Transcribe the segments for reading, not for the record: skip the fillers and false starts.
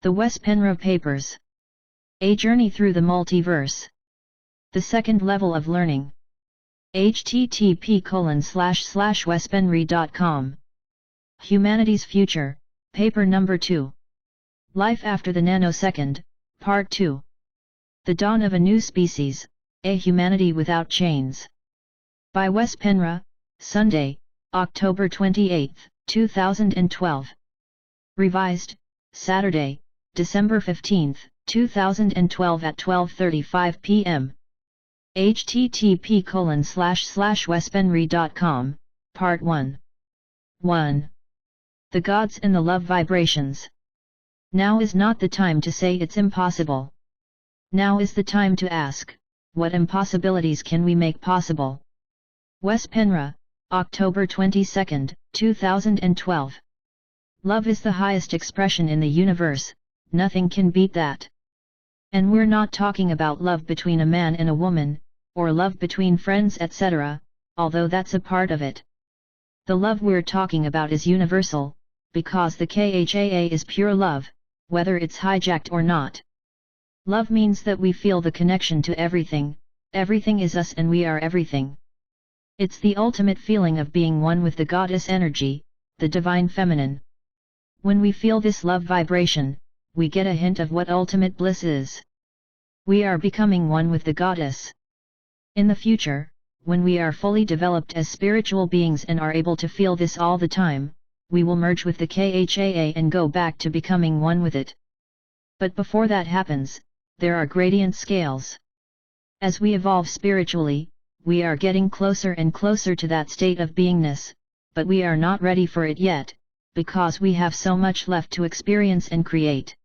The Wes Penre Papers. A Journey Through the Multiverse. The Second Level of Learning. http://wespenre.com. Humanity's Future, Paper Number 2. Life After the Nano-Second, Part 2. The Dawn of a New Species, A Humanity Without Chains. By Wes Penre, Sunday, October 28, 2012. Revised, Saturday, December 15, 2012 at 12:35 p.m. http://wespenre.com, Part 1. 1. The Gods and the Love Vibrations. Now is not the time to say it's impossible. Now is the time to ask, what impossibilities can we make possible? Wes Penre, October 22, 2012. Love is the highest expression in the universe, nothing can beat that. And we're not talking about love between a man and a woman, or love between friends etc., although that's a part of it. The love we're talking about is universal, because the Khaa is pure love, whether it's hijacked or not. Love means that we feel the connection to everything, everything is us and we are everything. It's the ultimate feeling of being one with the goddess energy, the divine feminine. When we feel this love vibration, we get a hint of what ultimate bliss is. We are becoming one with the goddess. In the future, when we are fully developed as spiritual beings and are able to feel this all the time, we will merge with the Khaa and go back to becoming one with it. But before that happens, there are gradient scales. As we evolve spiritually, we are getting closer and closer to that state of beingness, but we are not ready for it yet, because we have so much left to experience and create.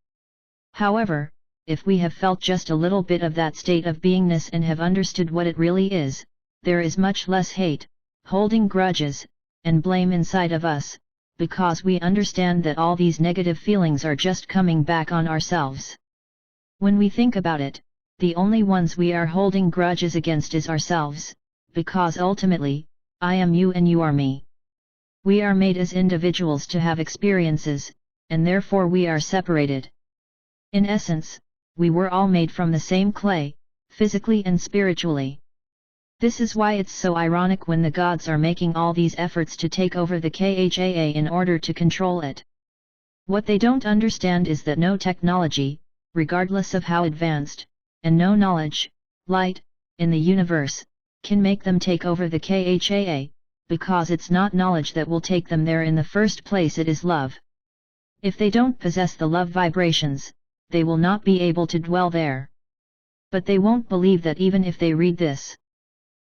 However, if we have felt just a little bit of that state of beingness and have understood what it really is, there is much less hate, holding grudges, and blame inside of us, because we understand that all these negative feelings are just coming back on ourselves. When we think about it, the only ones we are holding grudges against is ourselves, because ultimately, I am you and you are me. We are made as individuals to have experiences, and therefore we are separated. In essence, we were all made from the same clay, physically and spiritually. This is why it's so ironic when the gods are making all these efforts to take over the Khaa in order to control it. What they don't understand is that no technology, regardless of how advanced, and no knowledge, light, in the universe, can make them take over the Khaa, because it's not knowledge that will take them there in the first place, it is love. If they don't possess the love vibrations, they will not be able to dwell there. But they won't believe that even if they read this.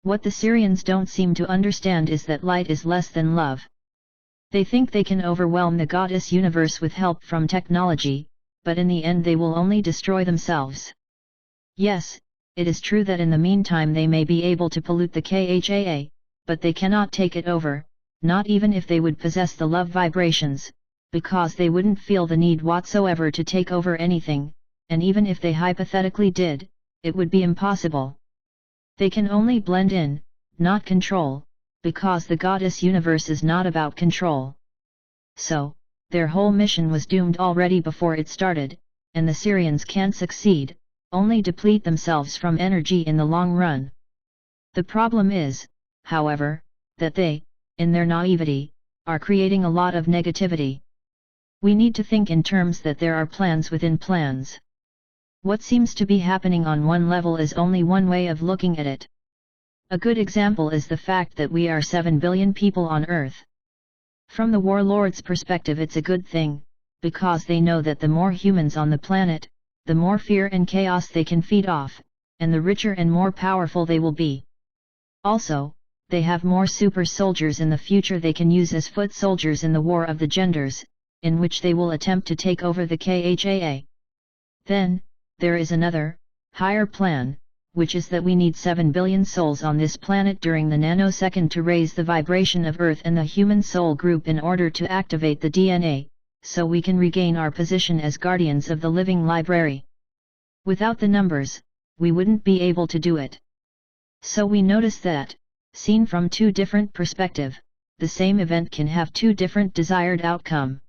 What the Syrians don't seem to understand is that light is less than love. They think they can overwhelm the goddess universe with help from technology, but in the end they will only destroy themselves. Yes, it is true that in the meantime they may be able to pollute the Khaa, but they cannot take it over, not even if they would possess the love vibrations, because they wouldn't feel the need whatsoever to take over anything, and even if they hypothetically did, it would be impossible. They can only blend in, not control, because the goddess universe is not about control. So, their whole mission was doomed already before it started, and the Syrians can't succeed, only deplete themselves from energy in the long run. The problem is, however, that they, in their naivety, are creating a lot of negativity. We need to think in terms that there are plans within plans. What seems to be happening on one level is only one way of looking at it. A good example is the fact that we are 7 billion people on Earth. From the warlords' perspective it's a good thing, because they know that the more humans on the planet, the more fear and chaos they can feed off, and the richer and more powerful they will be. Also, they have more super soldiers in the future they can use as foot soldiers in the war of the genders, in which they will attempt to take over the Khaa. Then, there is another, higher plan, which is that we need 7 billion souls on this planet during the nanosecond to raise the vibration of Earth and the human soul group in order to activate the DNA, so we can regain our position as guardians of the living library. Without the numbers, we wouldn't be able to do it. So we notice that, seen from two different perspectives, the same event can have two different desired outcome.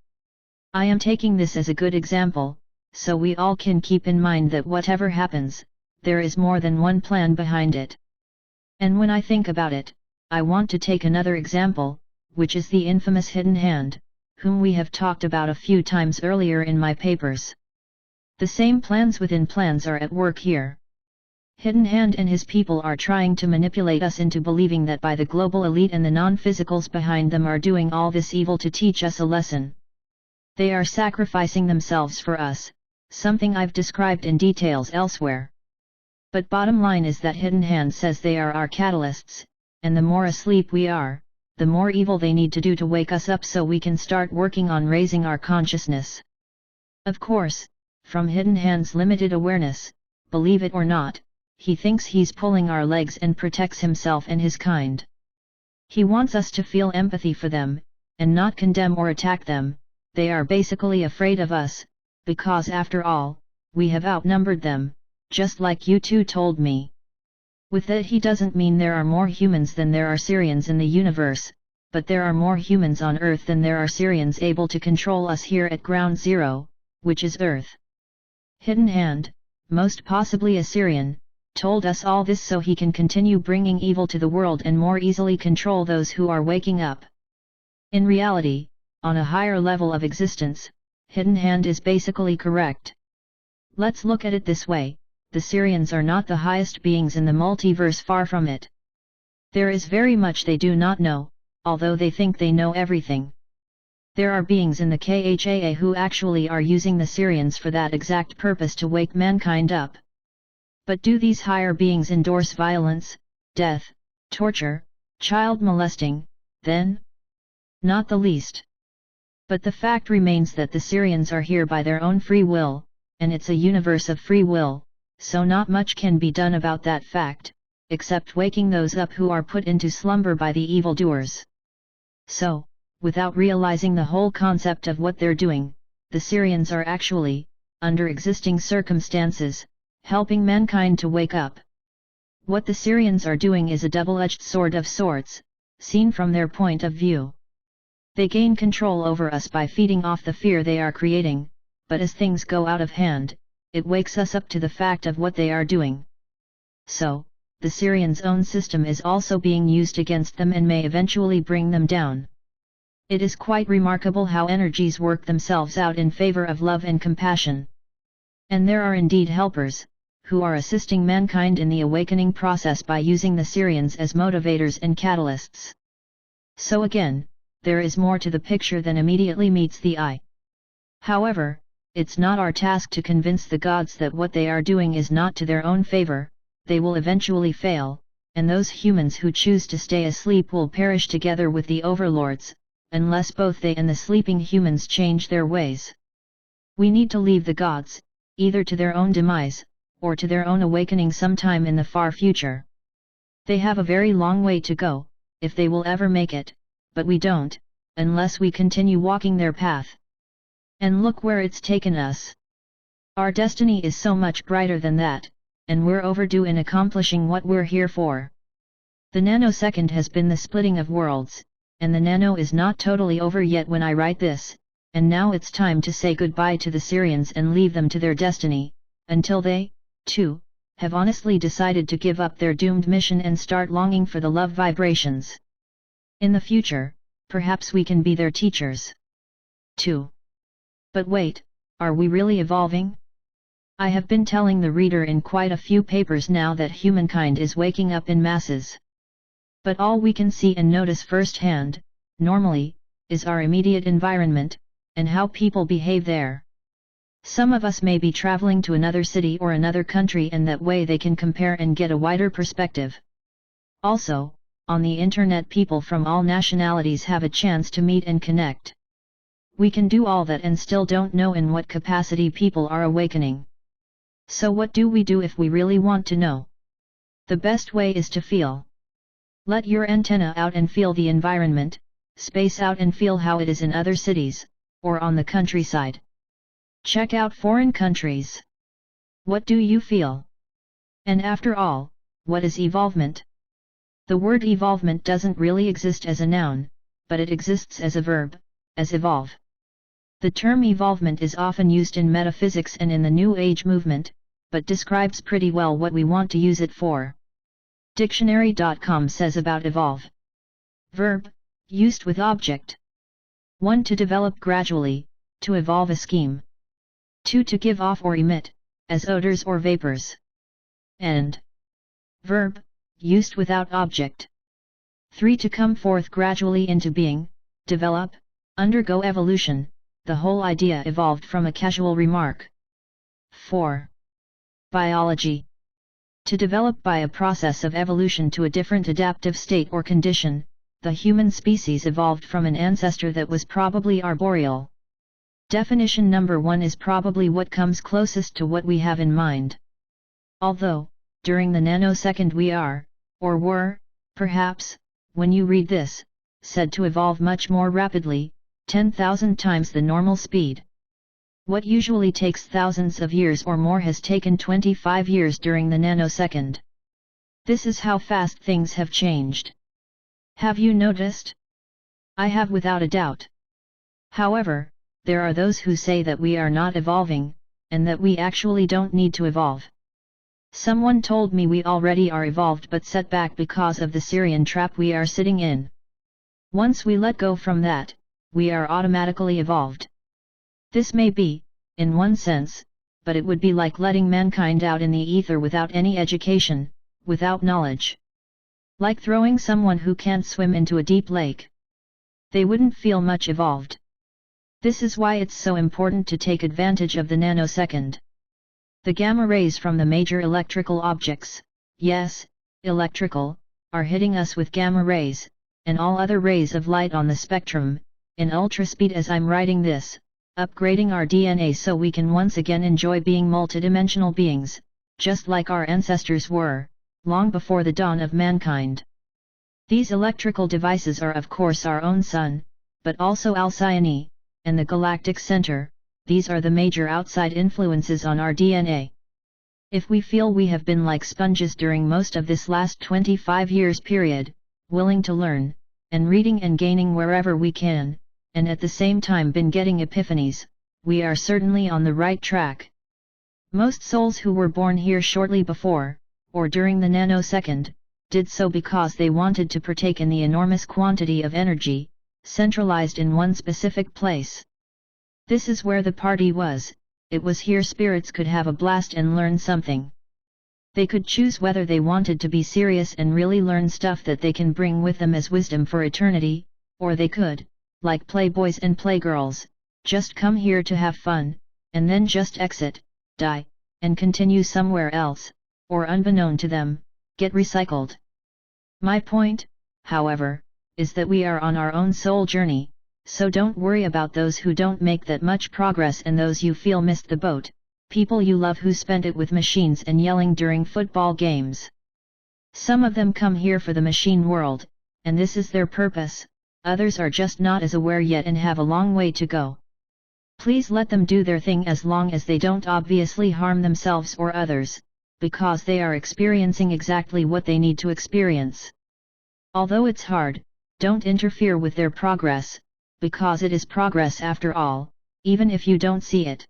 I am taking this as a good example, so we all can keep in mind that whatever happens, there is more than one plan behind it. And when I think about it, I want to take another example, which is the infamous Hidden Hand, whom we have talked about a few times earlier in my papers. The same plans within plans are at work here. Hidden Hand and his people are trying to manipulate us into believing that by the global elite and the non-physicals behind them are doing all this evil to teach us a lesson. They are sacrificing themselves for us, something I've described in details elsewhere. But bottom line is that Hidden Hand says they are our catalysts, and the more asleep we are, the more evil they need to do to wake us up so we can start working on raising our consciousness. Of course, from Hidden Hand's limited awareness, believe it or not, he thinks he's pulling our legs and protects himself and his kind. He wants us to feel empathy for them, and not condemn or attack them. They are basically afraid of us, because after all, we have outnumbered them, just like you two told me. With that he doesn't mean there are more humans than there are Syrians in the universe, but there are more humans on Earth than there are Syrians able to control us here at Ground Zero, which is Earth. Hidden Hand, most possibly a Syrian, told us all this so he can continue bringing evil to the world and more easily control those who are waking up. In reality, on a higher level of existence, Hidden Hand is basically correct. Let's look at it this way. The Syrians are not the highest beings in the multiverse, far from it. There is very much they do not know, although they think they know everything. There are beings in the Khaa who actually are using the Syrians for that exact purpose, to wake mankind up. But do these higher beings endorse violence, death, torture, child molesting, then? Not the least. But the fact remains that the Syrians are here by their own free will, and it's a universe of free will. So not much can be done about that fact, except waking those up who are put into slumber by the evildoers. So, without realizing the whole concept of what they're doing, the Syrians are actually, under existing circumstances, helping mankind to wake up. What the Syrians are doing is a double-edged sword of sorts, seen from their point of view. They gain control over us by feeding off the fear they are creating, but as things go out of hand, it wakes us up to the fact of what they are doing. So, the Syrians' own system is also being used against them and may eventually bring them down. It is quite remarkable how energies work themselves out in favor of love and compassion. And there are indeed helpers, who are assisting mankind in the awakening process by using the Syrians as motivators and catalysts. So again, there is more to the picture than immediately meets the eye. However, it's not our task to convince the gods that what they are doing is not to their own favor. They will eventually fail, and those humans who choose to stay asleep will perish together with the overlords, unless both they and the sleeping humans change their ways. We need to leave the gods, either to their own demise, or to their own awakening sometime in the far future. They have a very long way to go, if they will ever make it, but we don't, unless we continue walking their path. And look where it's taken us. Our destiny is so much brighter than that, and we're overdue in accomplishing what we're here for. The Nano-Second has been the splitting of worlds, and the Nano is not totally over yet when I write this, and now it's time to say goodbye to the Syrians and leave them to their destiny, until they, too, have honestly decided to give up their doomed mission and start longing for the love vibrations. In the future, perhaps we can be their teachers, too. But wait, are we really evolving? I have been telling the reader in quite a few papers now that humankind is waking up in masses. But all we can see and notice firsthand, normally, is our immediate environment, and how people behave there. Some of us may be traveling to another city or another country, and that way they can compare and get a wider perspective. Also, on the internet people from all nationalities have a chance to meet and connect. We can do all that and still don't know in what capacity people are awakening. So what do we do if we really want to know? The best way is to feel. Let your antenna out and feel the environment, space out and feel how it is in other cities, or on the countryside. Check out foreign countries. What do you feel? And after all, what is evolvement? The word evolvement doesn't really exist as a noun, but it exists as a verb, as evolve. The term evolvement is often used in metaphysics and in the New Age movement, but describes pretty well what we want to use it for. Dictionary.com says about evolve. Verb, used with object. 1. To develop gradually, to evolve a scheme. 2. To give off or emit, as odors or vapors. And verb, used without object. 3. To come forth gradually into being, develop, undergo evolution. The whole idea evolved from a casual remark. 4. Biology. To develop by a process of evolution to a different adaptive state or condition, the human species evolved from an ancestor that was probably arboreal. Definition number 1 is probably what comes closest to what we have in mind. Although, during the nanosecond we are, or were, perhaps, when you read this, said to evolve much more rapidly, 10,000 times the normal speed. What usually takes thousands of years or more has taken 25 years during the nanosecond. This is how fast things have changed. Have you noticed? I have without a doubt. However, there are those who say that we are not evolving, and that we actually don't need to evolve. Someone told me we already are evolved but set back because of the Syrian trap we are sitting in. Once we let go from that, we are automatically evolved. This may be, in one sense, but it would be like letting mankind out in the ether without any education, without knowledge. Like throwing someone who can't swim into a deep lake. They wouldn't feel much evolved. This is why it's so important to take advantage of the nanosecond. The gamma rays from the major electrical objects, yes, electrical, are hitting us with gamma rays, and all other rays of light on the spectrum, in ultraspeed as I'm writing this, upgrading our DNA so we can once again enjoy being multidimensional beings, just like our ancestors were, long before the dawn of mankind. These electrical devices are of course our own sun, but also Alcyone, and the galactic center. These are the major outside influences on our DNA. If we feel we have been like sponges during most of this last 25 years period, willing to learn, and reading and gaining wherever we can, and at the same time been getting epiphanies, we are certainly on the right track. Most souls who were born here shortly before, or during the nanosecond, did so because they wanted to partake in the enormous quantity of energy, centralized in one specific place. This is where the party was, it was here spirits could have a blast and learn something. They could choose whether they wanted to be serious and really learn stuff that they can bring with them as wisdom for eternity, or they could, like playboys and playgirls, just come here to have fun, and then just exit, die, and continue somewhere else, or unbeknown to them, get recycled. My point, however, is that we are on our own soul journey, so don't worry about those who don't make that much progress and those you feel missed the boat, people you love who spent it with machines and yelling during football games. Some of them come here for the machine world, and this is their purpose, others are just not as aware yet and have a long way to go. Please let them do their thing as long as they don't obviously harm themselves or others, because they are experiencing exactly what they need to experience. Although it's hard, don't interfere with their progress, because it is progress after all, even if you don't see it.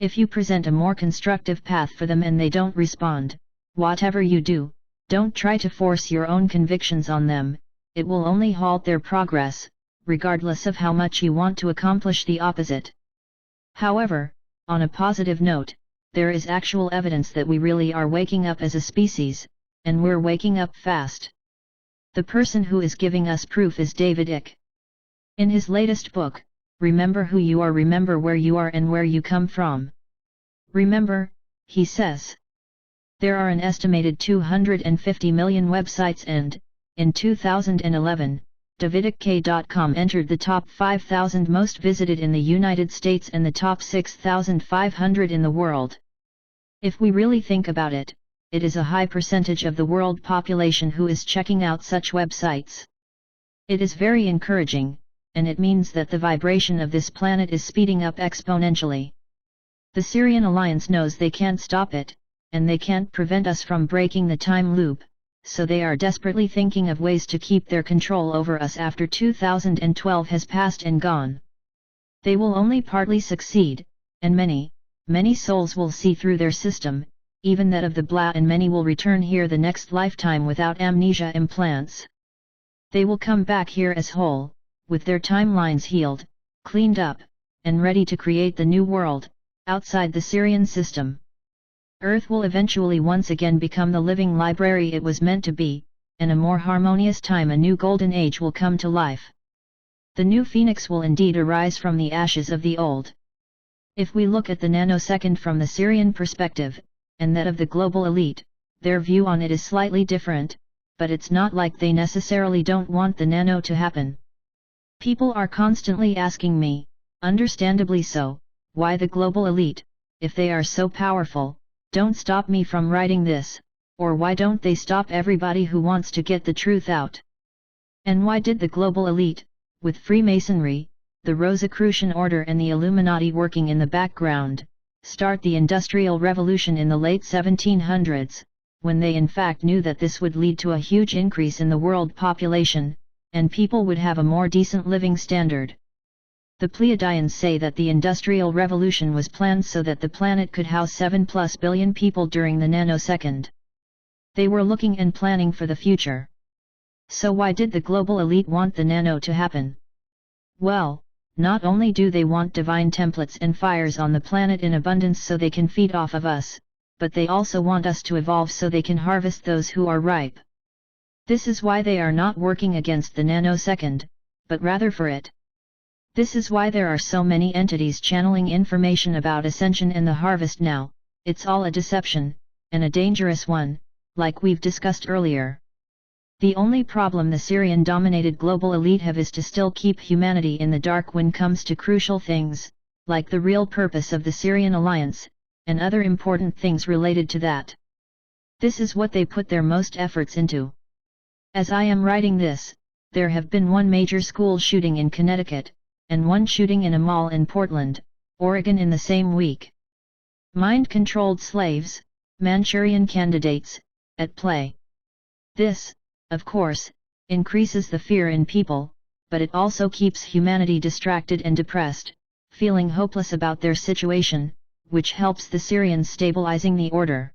If you present a more constructive path for them and they don't respond, whatever you do, don't try to force your own convictions on them, it will only halt their progress, regardless of how much you want to accomplish the opposite. However, on a positive note, there is actual evidence that we really are waking up as a species, and we're waking up fast. The person who is giving us proof is David Icke. In his latest book, Remember Who You Are, Remember Where You Are and Where You Come From. Remember, he says. There are an estimated 250 million websites and, in 2011, davidicke.com entered the top 5,000 most visited in the United States and the top 6,500 in the world. If we really think about it, it is a high percentage of the world population who is checking out such websites. It is very encouraging, and it means that the vibration of this planet is speeding up exponentially. The Syrian Alliance knows they can't stop it, and they can't prevent us from breaking the time loop, so they are desperately thinking of ways to keep their control over us after 2012 has passed and gone. They will only partly succeed, and many souls will see through their system, even that of the Blah, and many will return here the next lifetime without amnesia implants. They will come back here as whole, with their timelines healed, cleaned up, and ready to create the new world, outside the Syrian system. Earth will eventually once again become the living library it was meant to be, and a more harmonious time, a new golden age will come to life. The new phoenix will indeed arise from the ashes of the old. If we look at the nanosecond from the Syrian perspective, and that of the global elite, their view on it is slightly different, but it's not like they necessarily don't want the nano to happen. People are constantly asking me, understandably so, why the global elite, if they are so powerful, don't stop me from writing this, or why don't they stop everybody who wants to get the truth out? And why did the global elite, with Freemasonry, the Rosicrucian Order and the Illuminati working in the background, start the Industrial Revolution in the late 1700s, when they in fact knew that this would lead to a huge increase in the world population, and people would have a more decent living standard? The Pleiadians say that the Industrial Revolution was planned so that the planet could house 7+ billion people during the nanosecond. They were looking and planning for the future. So why did the global elite want the nano to happen? Well, not only do they want divine templates and fires on the planet in abundance so they can feed off of us, but they also want us to evolve so they can harvest those who are ripe. This is why they are not working against the nanosecond, but rather for it. This is why there are so many entities channeling information about ascension and the harvest now. It's all a deception, and a dangerous one, like we've discussed earlier. The only problem the Syrian-dominated global elite have is to still keep humanity in the dark when comes to crucial things, like the real purpose of the Syrian alliance, and other important things related to that. This is what they put their most efforts into. As I am writing this, there have been one major school shooting in Connecticut, and one shooting in a mall in Portland, Oregon in the same week. Mind-controlled slaves, Manchurian candidates, at play. This, of course, increases the fear in people, but it also keeps humanity distracted and depressed, feeling hopeless about their situation, which helps the Syrians stabilizing the order.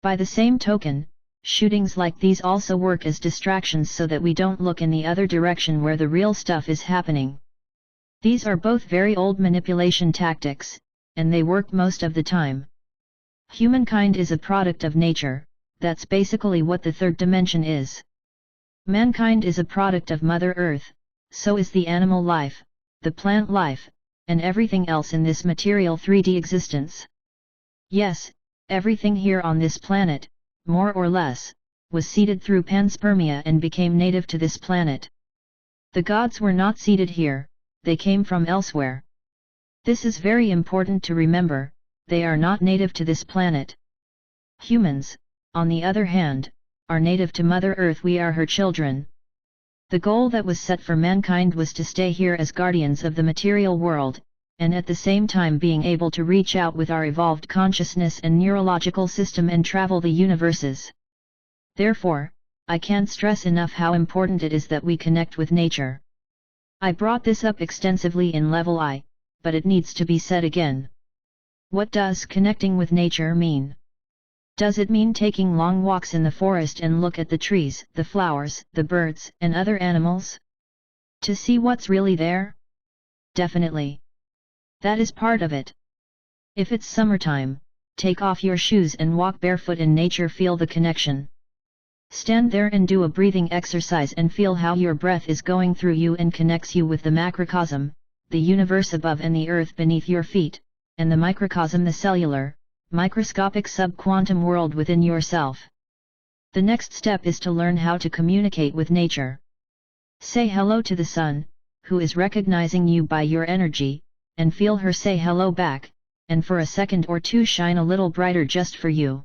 By the same token, shootings like these also work as distractions so that we don't look in the other direction where the real stuff is happening. These are both very old manipulation tactics, and they work most of the time. Humankind is a product of nature. That's basically what the third dimension is. Mankind is a product of Mother Earth, so is the animal life, the plant life, and everything else in this material 3D existence. Yes, everything here on this planet, more or less, was seeded through panspermia and became native to this planet. The gods were not seeded here, they came from elsewhere. This is very important to remember, they are not native to this planet. Humans, on the other hand, are native to Mother Earth. We are her children. The goal that was set for mankind was to stay here as guardians of the material world, and at the same time being able to reach out with our evolved consciousness and neurological system and travel the universes. Therefore, I can't stress enough how important it is that we connect with nature. I brought this up extensively in Level I, but it needs to be said again. What does connecting with nature mean? Does it mean taking long walks in the forest and look at the trees, the flowers, the birds, and other animals? To see what's really there? Definitely. That is part of it. If it's summertime, take off your shoes and walk barefoot in nature. Feel the connection. Stand there and do a breathing exercise and feel how your breath is going through you and connects you with the macrocosm, the universe above and the earth beneath your feet, and the microcosm, the cellular, microscopic subquantum world within yourself. The next step is to learn how to communicate with nature. Say hello to the sun, who is recognizing you by your energy, and feel her say hello back, and for a second or two shine a little brighter just for you.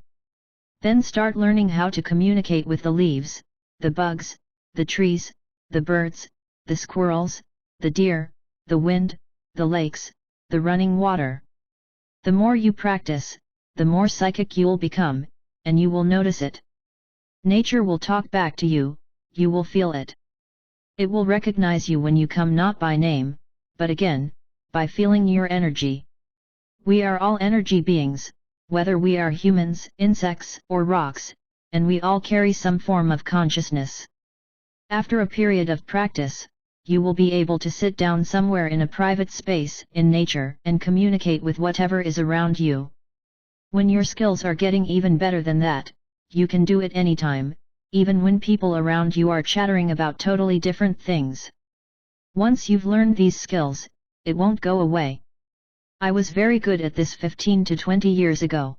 Then start learning how to communicate with the leaves, the bugs, the trees, the birds, the squirrels, the deer, the wind, the lakes, the running water. The more you practice, the more psychic you'll become, and you will notice it. Nature will talk back to you, you will feel it. It will recognize you when you come, not by name, but again, by feeling your energy. We are all energy beings, whether we are humans, insects, or rocks, and we all carry some form of consciousness. After a period of practice, you will be able to sit down somewhere in a private space, in nature, and communicate with whatever is around you. When your skills are getting even better than that, you can do it anytime, even when people around you are chattering about totally different things. Once you've learned these skills, it won't go away. I was very good at this 15 to 20 years ago.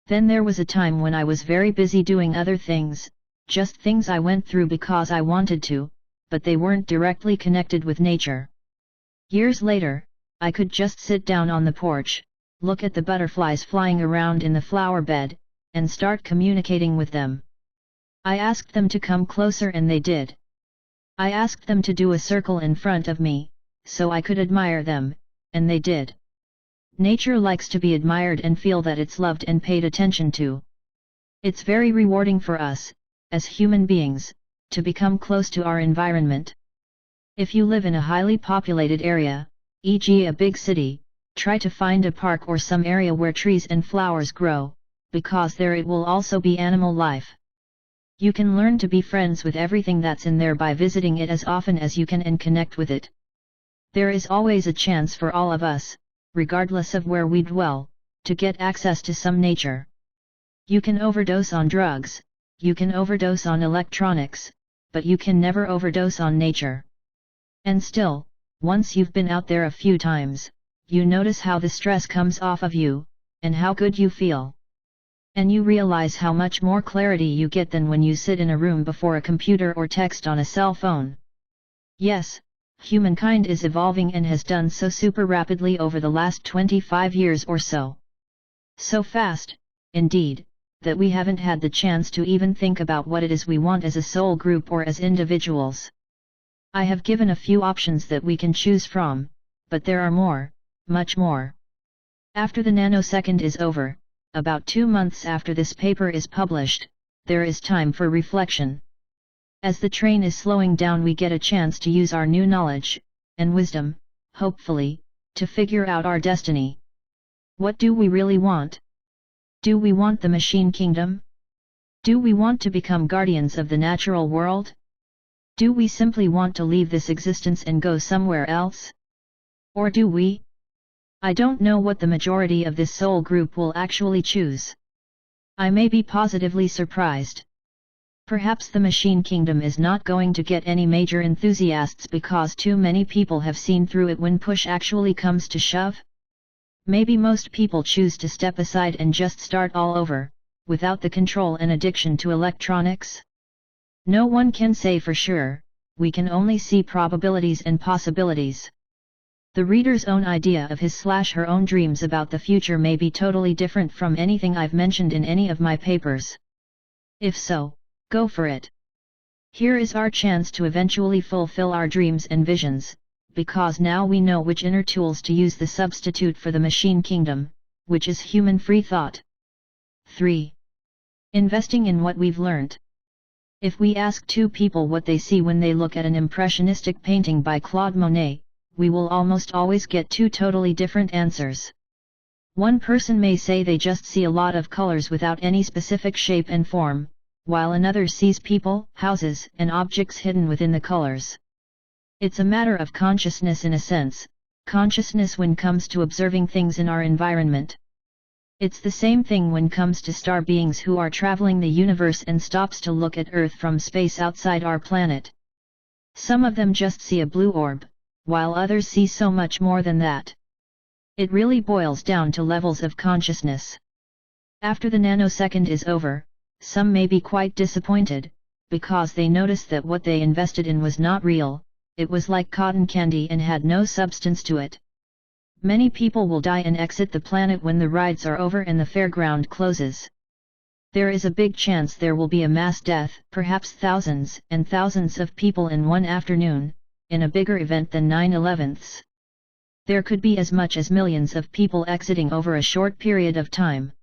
Then there was a time when I was very busy doing other things, just things I went through because I wanted to, but they weren't directly connected with nature. Years later, I could just sit down on the porch, look at the butterflies flying around in the flower bed, and start communicating with them. I asked them to come closer and they did. I asked them to do a circle in front of me, so I could admire them, and they did. Nature likes to be admired and feel that it's loved and paid attention to. It's very rewarding for us, as human beings, to become close to our environment. If you live in a highly populated area, e.g. a big city, try to find a park or some area where trees and flowers grow, because there it will also be animal life. You can learn to be friends with everything that's in there by visiting it as often as you can and connect with it. There is always a chance for all of us, regardless of where we dwell, to get access to some nature. You can overdose on drugs, you can overdose on electronics, but you can never overdose on nature. And still, once you've been out there a few times, you notice how the stress comes off of you, and how good you feel. And you realize how much more clarity you get than when you sit in a room before a computer or text on a cell phone. Yes, humankind is evolving and has done so super rapidly over the last 25 years or so. So fast, indeed, that we haven't had the chance to even think about what it is we want as a soul group or as individuals. I have given a few options that we can choose from, but there are more, much more. After the nanosecond is over, about 2 months after this paper is published, there is time for reflection. As the train is slowing down, we get a chance to use our new knowledge, and wisdom, hopefully, to figure out our destiny. What do we really want? Do we want the machine kingdom? Do we want to become guardians of the natural world? Do we simply want to leave this existence and go somewhere else? Or do we? I don't know what the majority of this soul group will actually choose. I may be positively surprised. Perhaps the machine kingdom is not going to get any major enthusiasts because too many people have seen through it when push actually comes to shove. Maybe most people choose to step aside and just start all over, without the control and addiction to electronics. No one can say for sure, we can only see probabilities and possibilities. The reader's own idea of his/her own dreams about the future may be totally different from anything I've mentioned in any of my papers. If so, go for it. Here is our chance to eventually fulfill our dreams and visions, because now we know which inner tools to use, the substitute for the machine kingdom, which is human free thought. 3. Investing in what we've learnt. If we ask 2 people what they see when they look at an impressionistic painting by Claude Monet, we will almost always get 2 totally different answers. One person may say they just see a lot of colors without any specific shape and form, while another sees people, houses, and objects hidden within the colors. It's a matter of consciousness in a sense, consciousness when comes to observing things in our environment. It's the same thing when comes to star beings who are traveling the universe and stops to look at Earth from space outside our planet. Some of them just see a blue orb, while others see so much more than that. It really boils down to levels of consciousness. After the nanosecond is over, some may be quite disappointed, because they notice that what they invested in was not real. It was like cotton candy and had no substance to it. Many people will die and exit the planet when the rides are over and the fairground closes. There is a big chance there will be a mass death, perhaps thousands and thousands of people in one afternoon, in a bigger event than 9/11's. There could be as much as millions of people exiting over a short period of time.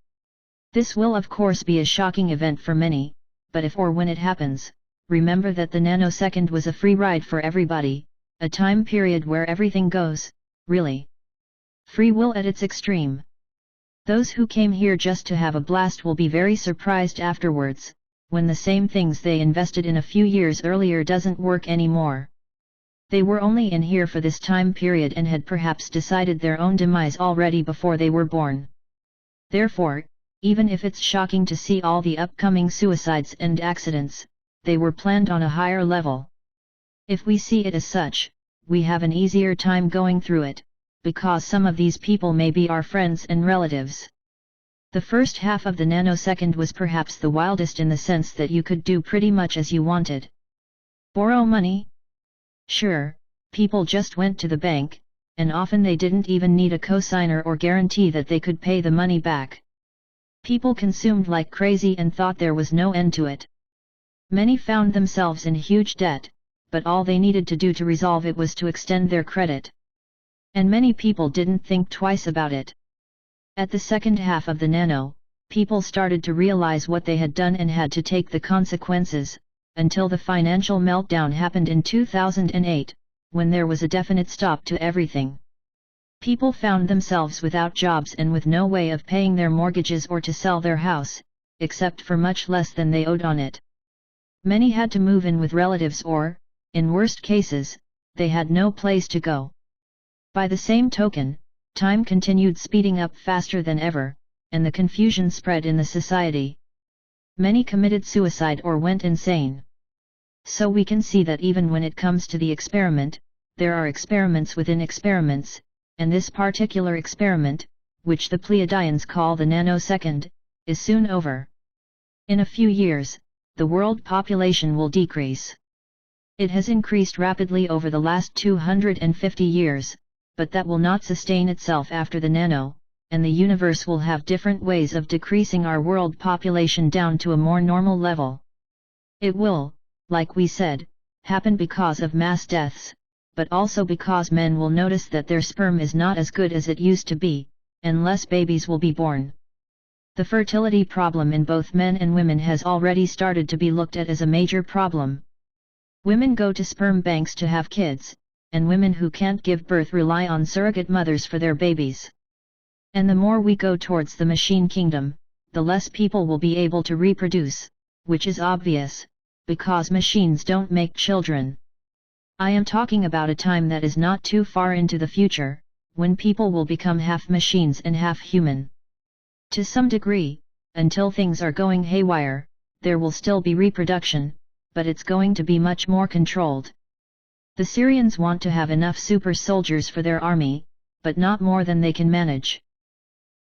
This will of course be a shocking event for many, but if or when it happens, remember that the nanosecond was a free ride for everybody, a time period where everything goes, really. Free will at its extreme. Those who came here just to have a blast will be very surprised afterwards, when the same things they invested in a few years earlier doesn't work anymore. They were only in here for this time period and had perhaps decided their own demise already before they were born. Therefore, even if it's shocking to see all the upcoming suicides and accidents, they were planned on a higher level. If we see it as such, we have an easier time going through it, because some of these people may be our friends and relatives. The first half of the Nano-Second was perhaps the wildest in the sense that you could do pretty much as you wanted. Borrow money? Sure, people just went to the bank, and often they didn't even need a cosigner or guarantee that they could pay the money back. People consumed like crazy and thought there was no end to it. Many found themselves in huge debt, but all they needed to do to resolve it was to extend their credit. And many people didn't think twice about it. At the second half of the Nano, people started to realize what they had done and had to take the consequences, until the financial meltdown happened in 2008, when there was a definite stop to everything. People found themselves without jobs and with no way of paying their mortgages or to sell their house, except for much less than they owed on it. Many had to move in with relatives or, in worst cases, they had no place to go. By the same token, time continued speeding up faster than ever, and the confusion spread in the society. Many committed suicide or went insane. So we can see that even when it comes to the experiment, there are experiments within experiments, and this particular experiment, which the Pleiadians call the Nano-Second, is soon over. In a few years, the world population will decrease. It has increased rapidly over the last 250 years, but that will not sustain itself after the nano, and the universe will have different ways of decreasing our world population down to a more normal level. It will, like we said, happen because of mass deaths, but also because men will notice that their sperm is not as good as it used to be, and less babies will be born. The fertility problem in both men and women has already started to be looked at as a major problem. Women go to sperm banks to have kids, and women who can't give birth rely on surrogate mothers for their babies. And the more we go towards the machine kingdom, the less people will be able to reproduce, which is obvious, because machines don't make children. I am talking about a time that is not too far into the future, when people will become half machines and half human. To some degree, until things are going haywire, there will still be reproduction, but it's going to be much more controlled. The Syrians want to have enough super soldiers for their army, but not more than they can manage.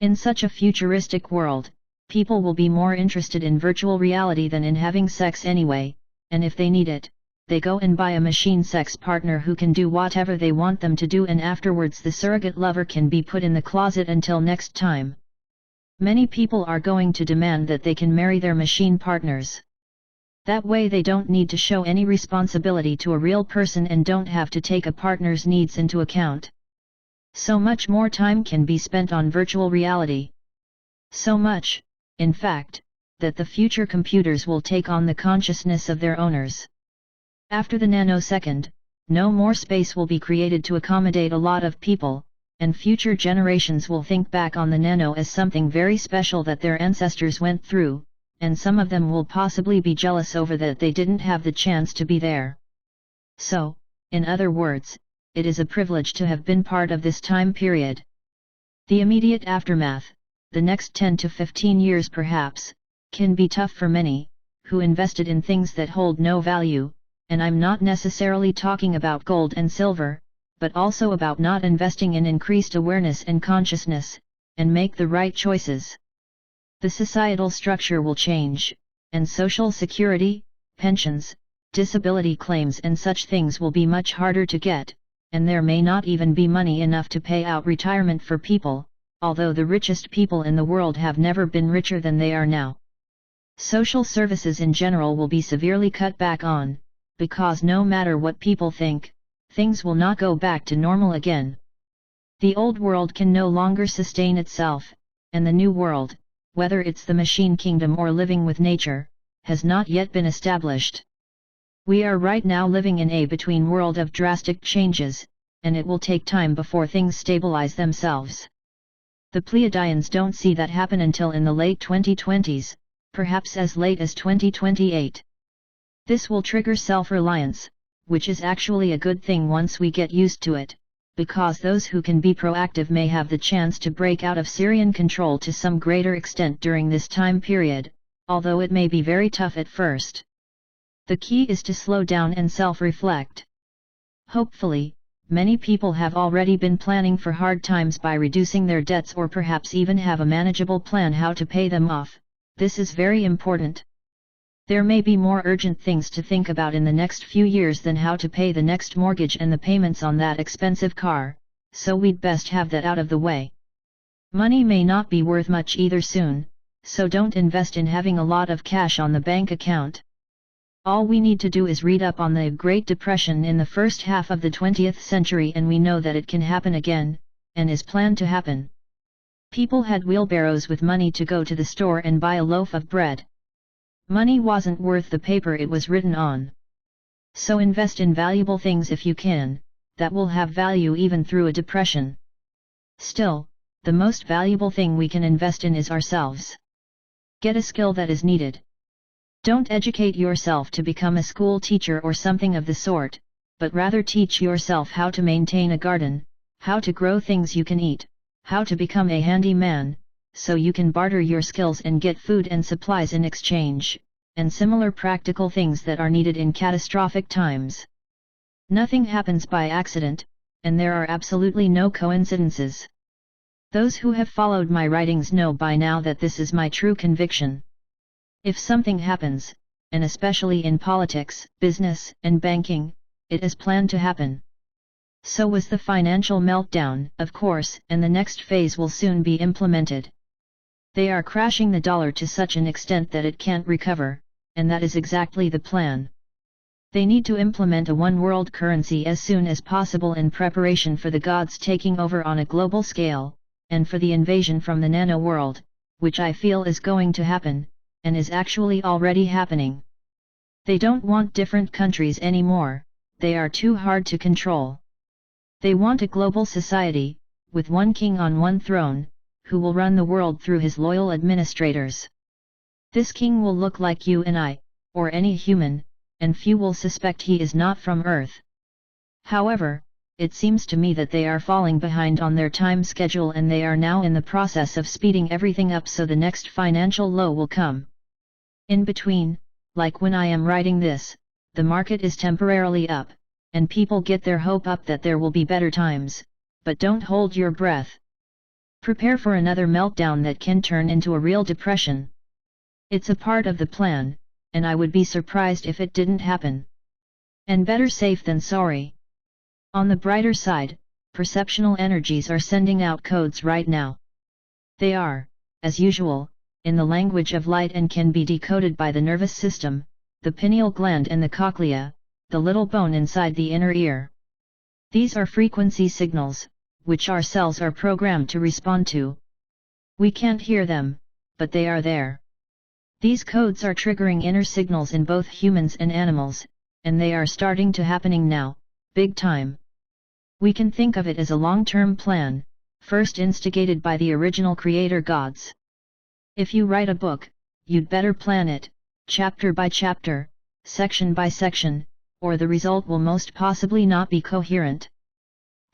In such a futuristic world, people will be more interested in virtual reality than in having sex anyway, and if they need it, they go and buy a machine sex partner who can do whatever they want them to do, and afterwards the surrogate lover can be put in the closet until next time. Many people are going to demand that they can marry their machine partners. That way they don't need to show any responsibility to a real person and don't have to take a partner's needs into account. So much more time can be spent on virtual reality. So much, in fact, that the future computers will take on the consciousness of their owners. After the Nano-Second, no more space will be created to accommodate a lot of people, and future generations will think back on the nano as something very special that their ancestors went through, and some of them will possibly be jealous over that they didn't have the chance to be there. So, in other words, it is a privilege to have been part of this time period. The immediate aftermath, the next 10 to 15 years perhaps, can be tough for many, who invested in things that hold no value, and I'm not necessarily talking about gold and silver, but also about not investing in increased awareness and consciousness, and make the right choices. The societal structure will change, and social security, pensions, disability claims and such things will be much harder to get, and there may not even be money enough to pay out retirement for people, although the richest people in the world have never been richer than they are now. Social services in general will be severely cut back on, because no matter what people think, things will not go back to normal again. The old world can no longer sustain itself, and the new world, whether it's the machine kingdom or living with nature, has not yet been established. We are right now living in a between world of drastic changes, and it will take time before things stabilize themselves. The Pleiadians don't see that happen until in the late 2020s, perhaps as late as 2028. This will trigger self-reliance, which is actually a good thing once we get used to it, because those who can be proactive may have the chance to break out of Syrian control to some greater extent during this time period, although it may be very tough at first. The key is to slow down and self-reflect. Hopefully, many people have already been planning for hard times by reducing their debts or perhaps even have a manageable plan how to pay them off. This is very important. There may be more urgent things to think about in the next few years than how to pay the next mortgage and the payments on that expensive car, so we'd best have that out of the way. Money may not be worth much either soon, so don't invest in having a lot of cash on the bank account. All we need to do is read up on the Great Depression in the first half of the 20th century and we know that it can happen again, and is planned to happen. People had wheelbarrows with money to go to the store and buy a loaf of bread. Money wasn't worth the paper it was written on. So invest in valuable things if you can, that will have value even through a depression. Still, the most valuable thing we can invest in is ourselves. Get a skill that is needed. Don't educate yourself to become a school teacher or something of the sort, but rather teach yourself how to maintain a garden, how to grow things you can eat, how to become a handyman, so you can barter your skills and get food and supplies in exchange, and similar practical things that are needed in catastrophic times. Nothing happens by accident, and there are absolutely no coincidences. Those who have followed my writings know by now that this is my true conviction. If something happens, and especially in politics, business, and banking, it is planned to happen. So was the financial meltdown, of course, and the next phase will soon be implemented. They are crashing the dollar to such an extent that it can't recover, and that is exactly the plan. They need to implement a one-world currency as soon as possible in preparation for the gods taking over on a global scale, and for the invasion from the nano-world, which I feel is going to happen, and is actually already happening. They don't want different countries anymore, they are too hard to control. They want a global society, with one king on one throne, who will run the world through his loyal administrators. This king will look like you and I, or any human, and few will suspect he is not from Earth. However, it seems to me that they are falling behind on their time schedule and they are now in the process of speeding everything up so the next financial low will come. In between, like when I am writing this, the market is temporarily up, and people get their hope up that there will be better times, but don't hold your breath. Prepare for another meltdown that can turn into a real depression. It's a part of the plan, and I would be surprised if it didn't happen. And better safe than sorry. On the brighter side, perceptual energies are sending out codes right now. They are, as usual, in the language of light and can be decoded by the nervous system, the pineal gland and the cochlea, the little bone inside the inner ear. These are frequency signals, which our cells are programmed to respond to. We can't hear them, but they are there. These codes are triggering inner signals in both humans and animals, and they are starting to happening now, big time. We can think of it as a long-term plan, first instigated by the original creator gods. If you write a book, you'd better plan it, chapter by chapter, section by section, or the result will most possibly not be coherent.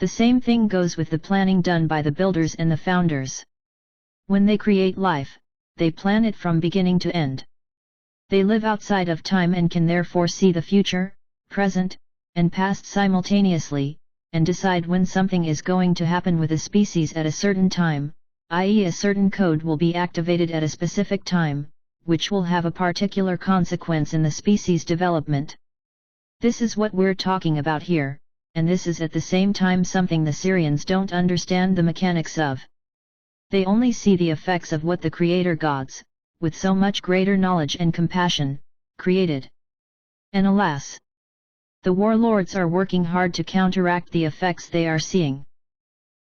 The same thing goes with the planning done by the builders and the founders. When they create life, they plan it from beginning to end. They live outside of time and can therefore see the future, present, and past simultaneously, and decide when something is going to happen with a species at a certain time, i.e. a certain code will be activated at a specific time, which will have a particular consequence in the species development. This is what we're talking about here, and this is at the same time something the Syrians don't understand the mechanics of. They only see the effects of what the creator gods, with so much greater knowledge and compassion, created. And alas! The warlords are working hard to counteract the effects they are seeing.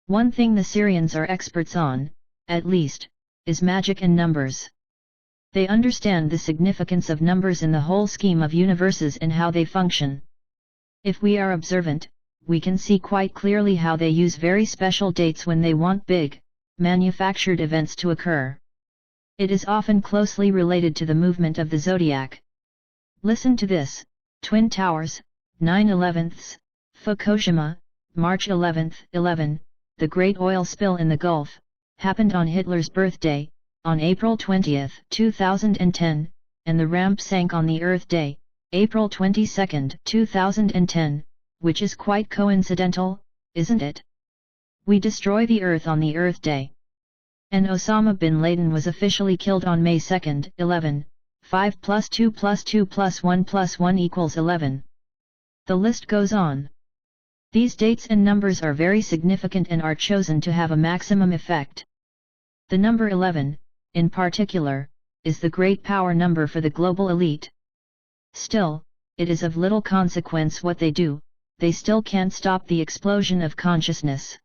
One thing the Syrians are experts on, at least, is magic and numbers. They understand the significance of numbers in the whole scheme of universes and how they function. If we are observant, we can see quite clearly how they use very special dates when they want big, manufactured events to occur. It is often closely related to the movement of the zodiac. Listen to this: Twin Towers, 9/11, Fukushima, March 11, 11, the Great Oil Spill in the Gulf, happened on Hitler's birthday, on April 20, 2010, and the ramp sank on the Earth Day, April 22, 2010, which is quite coincidental, isn't it? We destroy the Earth on the Earth Day. And Osama bin Laden was officially killed on May 2, 11, 5 plus 2 plus 2 plus 1 plus 1 equals 11. The list goes on. These dates and numbers are very significant and are chosen to have a maximum effect. The number 11, in particular, is the great power number for the global elite. Still, it is of little consequence what they do, they still can't stop the explosion of consciousness.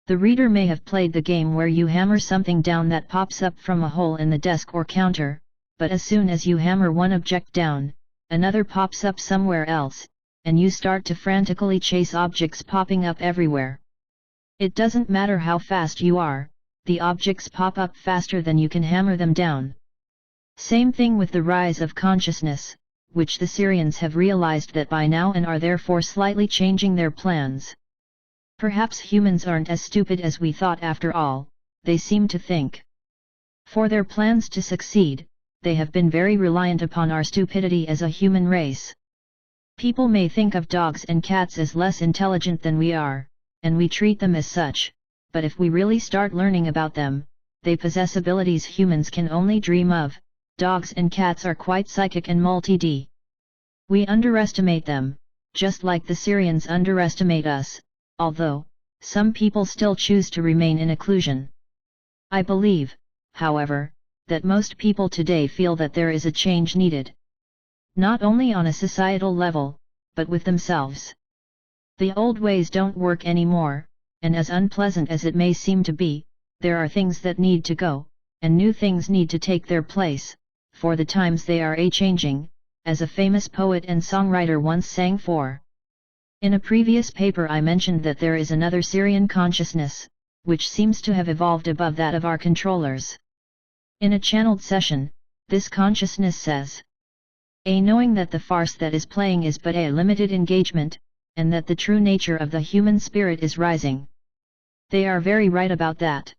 The reader may have played the game where you hammer something down that pops up from a hole in the desk or counter, but as soon as you hammer one object down, another pops up somewhere else, and you start to frantically chase objects popping up everywhere. It doesn't matter how fast you are, the objects pop up faster than you can hammer them down. Same thing with the rise of consciousness, which the Syrians have realized that by now and are therefore slightly changing their plans. Perhaps humans aren't as stupid as we thought after all, they seem to think. For their plans to succeed, they have been very reliant upon our stupidity as a human race. People may think of dogs and cats as less intelligent than we are, and we treat them as such, but if we really start learning about them, they possess abilities humans can only dream of. Dogs and cats are quite psychic and multi-D. We underestimate them, just like the Syrians underestimate us, although, some people still choose to remain in occlusion. I believe, however, that most people today feel that there is a change needed. Not only on a societal level, but with themselves. The old ways don't work anymore, and as unpleasant as it may seem to be, there are things that need to go, and new things need to take their place, for the times they are a-changing, as a famous poet and songwriter once sang for. In a previous paper I mentioned that there is another Syrian consciousness, which seems to have evolved above that of our controllers. In a channeled session, this consciousness says, knowing that the farce that is playing is but a limited engagement, and that the true nature of the human spirit is rising. They are very right about that.